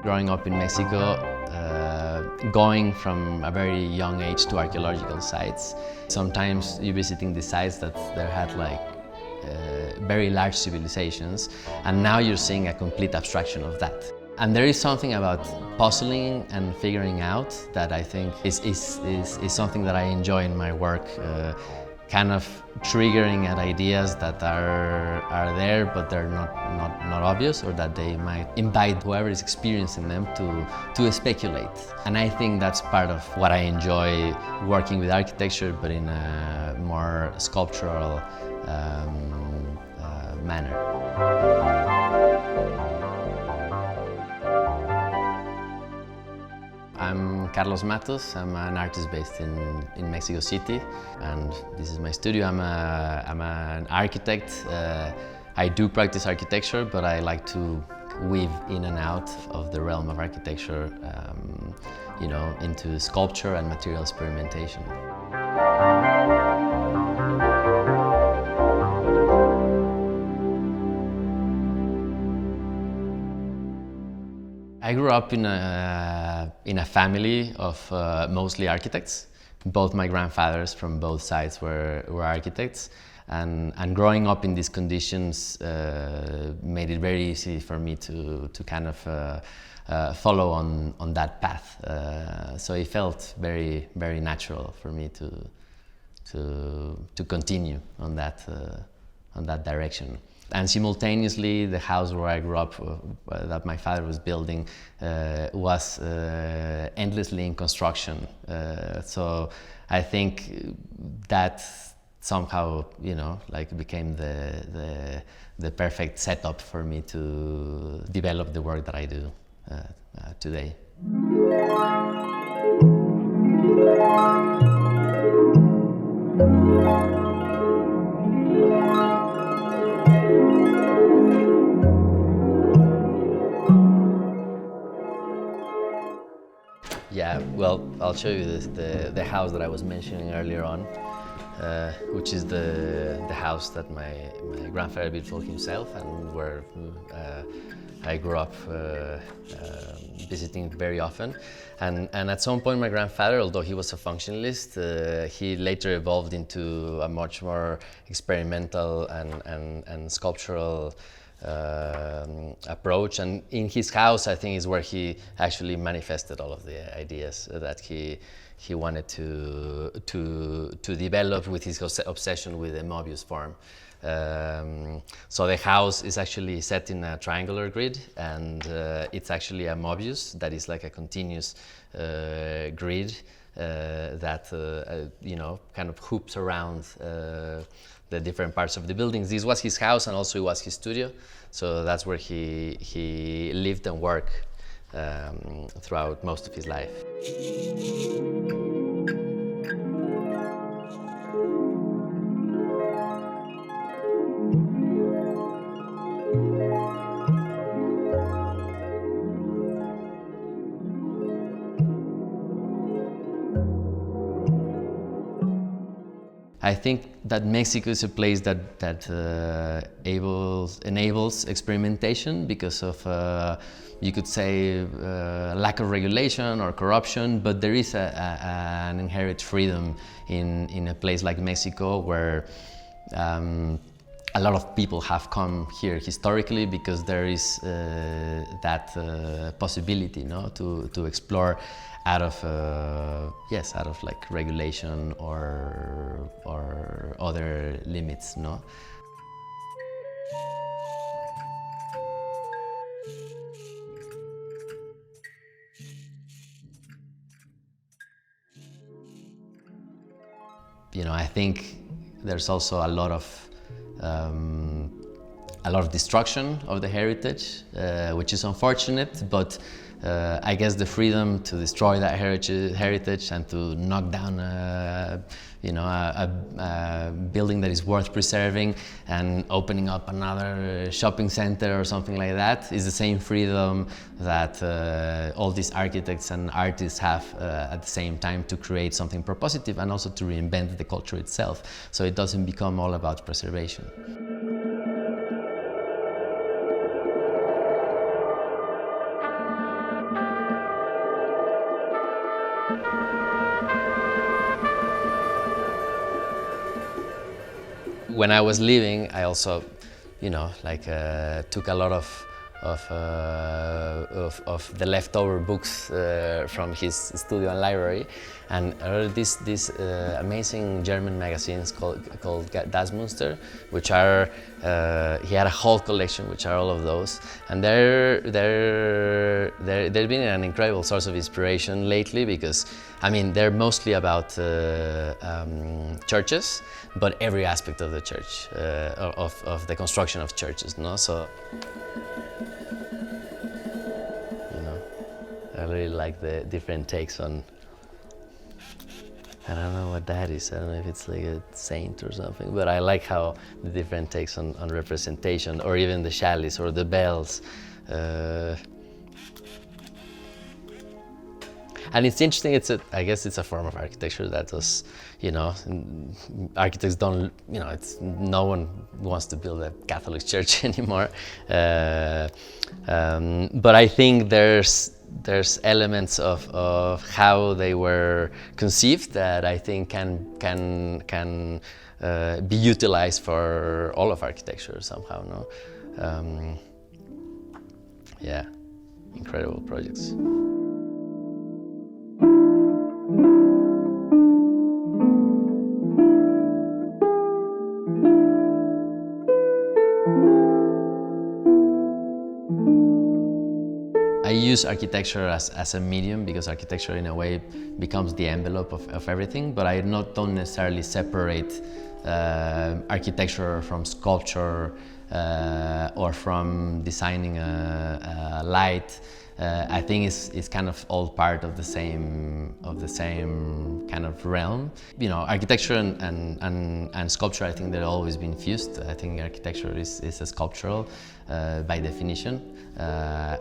Growing up in Mexico, going from a very young age to archaeological sites. Sometimes you're visiting the sites that they had like very large civilizations, and now you're seeing a complete abstraction of that. And there is something about puzzling and figuring out that I think is something that I enjoy in my work. Kind of triggering at ideas that are there but they're not obvious, or that they might invite whoever is experiencing them to speculate. And I think that's part of what I enjoy working with architecture, but in a more sculptural manner. I'm Carlos Matos. I'm an artist based in Mexico City, and this is my studio. I'm an architect. I do practice architecture, but I like to weave in and out of the realm of architecture, you know, into sculpture and material experimentation. I grew up in a family of mostly architects. Both my grandfathers from both sides were architects, and growing up in these conditions made it very easy for me to kind of follow on that path. So it felt very natural for me to continue on that direction. And simultaneously, the house where I grew up, that my father was building, was endlessly in construction. So I think that somehow, you know, like became the perfect setup for me to develop the work that I do today. Yeah, well, I'll show you the house that I was mentioning earlier on, which is the house that my grandfather built for himself, and where I grew up visiting very often. And at some point my grandfather, although he was a functionalist, he later evolved into a much more experimental and sculptural approach, and in his house I think is where he actually manifested all of the ideas that he wanted to develop with his obsession with the Mobius form. So the house is actually set in a triangular grid, and it's actually a Mobius that is like a continuous grid that you know, kind of hoops around the different parts of the buildings. This was his house, and also it was his studio. So that's where he lived and worked throughout most of his life. I think that Mexico is a place that enables experimentation because of, you could say, lack of regulation or corruption, but there is an inherent freedom in a place like Mexico, where a lot of people have come here historically because there is that possibility, no, to explore out of yes, out of like regulation or other limits, no. You know, I think there's also a lot of destruction of the heritage, which is unfortunate, but I guess the freedom to destroy that heritage and to knock down you know, a building that is worth preserving and opening up another shopping center or something like that is the same freedom that all these architects and artists have at the same time, to create something propositive and also to reinvent the culture itself, so it doesn't become all about preservation. when I was leaving, I also, took a lot of the leftover books from his studio and library, and these amazing German magazines called Das Münster, which are he had a whole collection, which are all of those, and they've been an incredible source of inspiration lately, because they're mostly about churches, but every aspect of the church, of the construction of churches, no? So, I really like the different takes on, I don't know what that is, I don't know if it's like a saint or something, but I like how the different takes on representation, or even the chalice or the bells. And it's interesting, I guess it's a form of architecture that was, architects don't, no one wants to build a Catholic church anymore. But I think there's elements of how they were conceived that I think can be utilized for all of architecture somehow, no? Yeah, incredible projects. I use architecture as a medium, because architecture in a way becomes the envelope of everything, but I don't necessarily separate architecture from sculpture or from designing a light. I think it's kind of all part of the same kind of realm. Architecture and sculpture, I think they've always been fused. I think architecture is a sculptural by definition.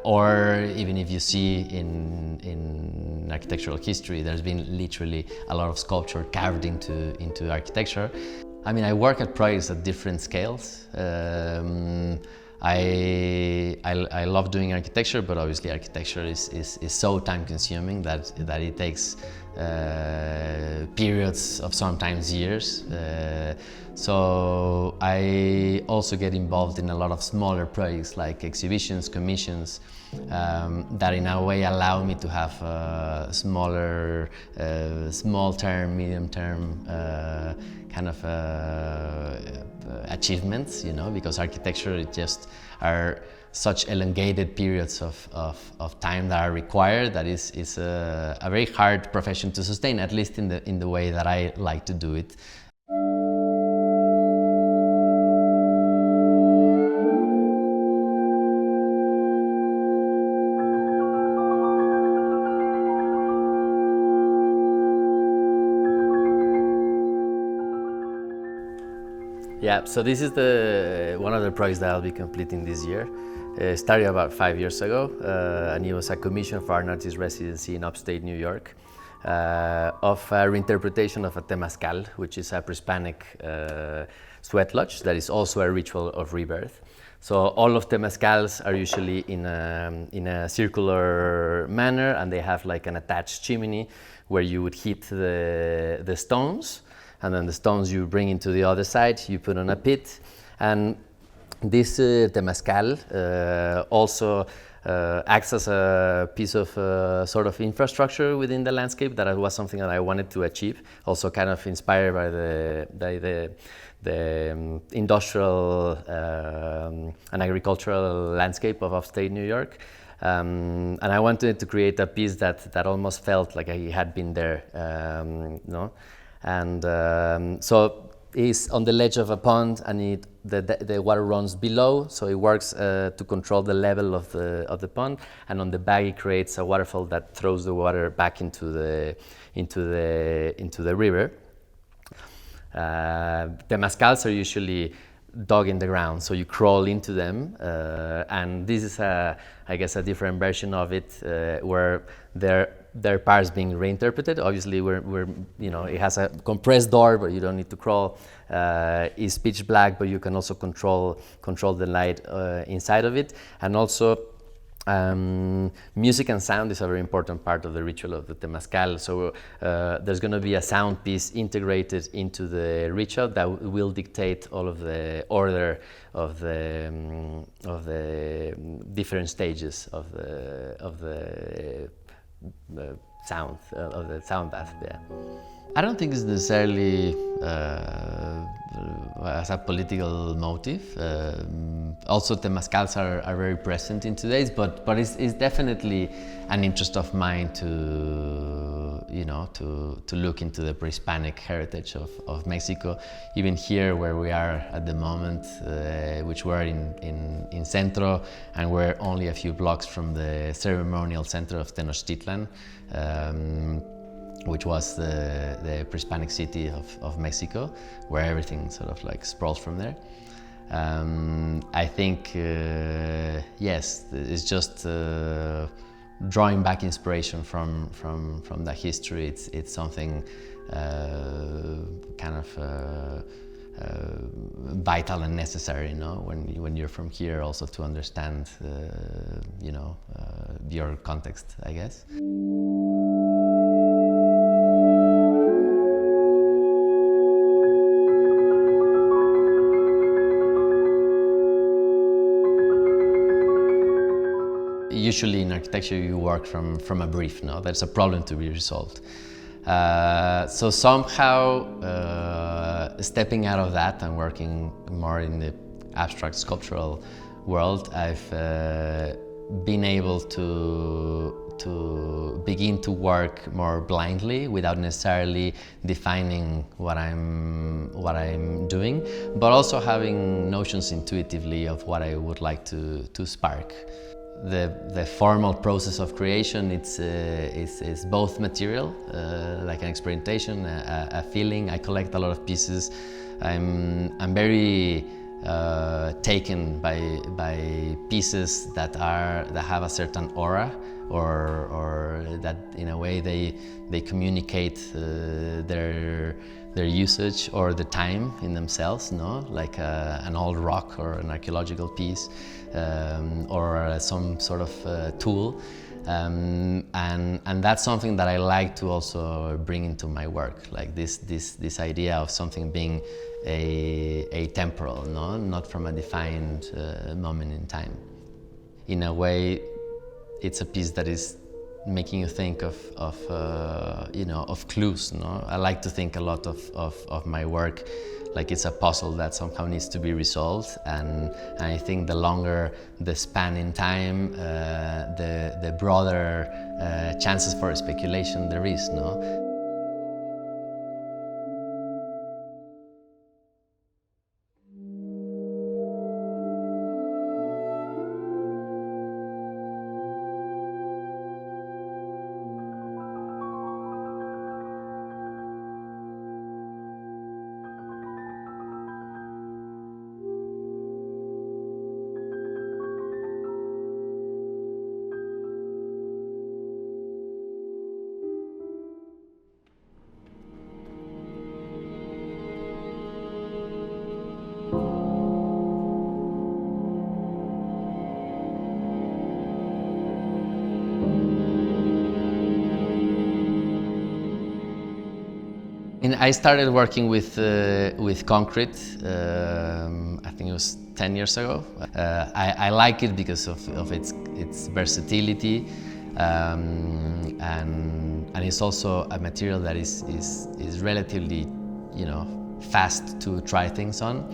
Or even if you see in architectural history, there's been literally a lot of sculpture carved into architecture. I work at projects at different scales. I love doing architecture, but obviously architecture is so time-consuming that it takes periods of sometimes years. So I also get involved in a lot of smaller projects, like exhibitions, commissions, that in a way allow me to have smaller, small-term, medium-term kind of achievements, because architecture just are such elongated periods of time that are required, that is a very hard profession to sustain, at least in the way that I like to do it. Yeah, so this is one of the projects that I'll be completing this year. It started about 5 years ago, and it was a commission for an artist residency in upstate New York of a reinterpretation of a Temascal, which is a pre-Hispanic sweat lodge that is also a ritual of rebirth. So all of Temascals are usually in a circular manner, and they have like an attached chimney where you would heat the stones, and then the stones you bring into the other side, you put on a pit. And this Temascal also acts as a piece of sort of infrastructure within the landscape. That was something that I wanted to achieve, also kind of inspired by the industrial and agricultural landscape of upstate New York. And I wanted to create a piece that almost felt like I had been there, no? And so it's on the ledge of a pond, and the water runs below, so it works to control the level of the pond. And on the back, it creates a waterfall that throws the water back into the river. Temascals are usually dug in the ground, so you crawl into them, and this is I guess a different version of it, where their parts being reinterpreted. Obviously, it has a compressed door, but you don't need to crawl. It's pitch black, but you can also control the light inside of it. And also, Music and sound is a very important part of the ritual of the Temascal. So there's going to be a sound piece integrated into the ritual that will dictate all of the order of the different stages of the sound bath. Yeah. I don't think it's necessarily as a political motive. Also, Temascals are very present in today's, but it's definitely an interest of mine to, you know, to look into the pre-Hispanic heritage of Mexico. Even here, where we are at the moment, which we're in Centro, and we're only a few blocks from the ceremonial center of Tenochtitlan. Which was the pre-Hispanic city of Mexico, where everything sort of like sprawls from there. I think, yes, it's just drawing back inspiration from that history. It's something kind of vital and necessary, you know, when you're from here, also to understand, you know, your context, I guess. Usually in architecture you work from a brief, no? There's a problem to be resolved. So somehow stepping out of that and working more in the abstract sculptural world, I've been able to begin to work more blindly without necessarily defining what I'm doing, but also having notions intuitively of what I would like to spark. The formal process of creation, it's both material, like an experimentation, a feeling. I collect a lot of pieces. I'm very taken by pieces that have a certain aura, or that in a way they communicate their usage or the time in themselves, no? Like an old rock or an archaeological piece, or some sort of tool. And that's something that I like to also bring into my work, like this idea of something being a temporal, no? Not from a defined moment in time. In a way, it's a piece that is making you think of you know, of clues, no? I like to think a lot of my work like it's a puzzle that somehow needs to be resolved, and I think the longer the span in time, the broader chances for speculation there is, no? I started working with concrete, I think it was 10 years ago. I like it because of its versatility, and it's also a material that is relatively, you know, fast to try things on.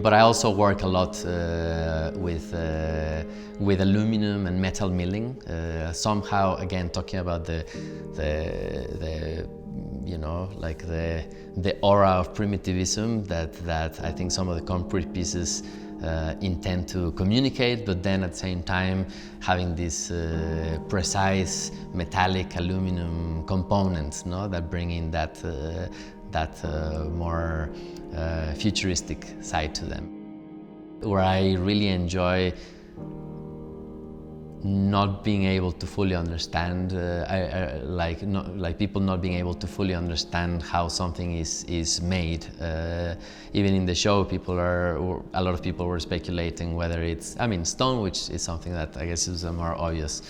But I also work a lot with aluminum and metal milling. Somehow, again, talking about the you know, like the aura of primitivism that I think some of the concrete pieces intend to communicate, but then at the same time having these precise metallic aluminum components, no, that bring in that more futuristic side to them. Where I really enjoy not being able to fully understand, people not being able to fully understand how something is made. Even in the show, a lot of people were speculating whether it's, stone, which is something that I guess is a more obvious,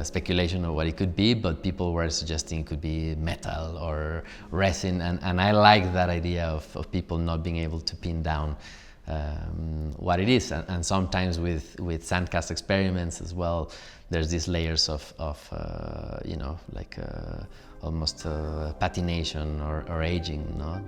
speculation of what it could be, but people were suggesting it could be metal or resin, and I like that idea of people not being able to pin down what it is, and sometimes with sandcast experiments as well, there's these layers of almost patination or aging, no?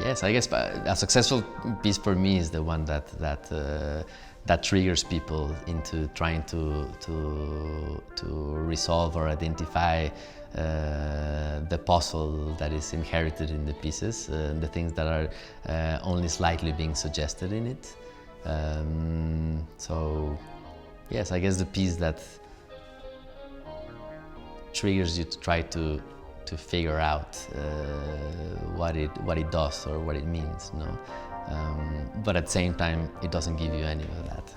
Yes, I guess a successful piece for me is the one that triggers people into trying to resolve or identify the puzzle that is inherited in the pieces, the things that are only slightly being suggested in it. So, yes, I guess the piece that triggers you to try to figure out what it does or what it means, no? But at the same time, it doesn't give you any of that.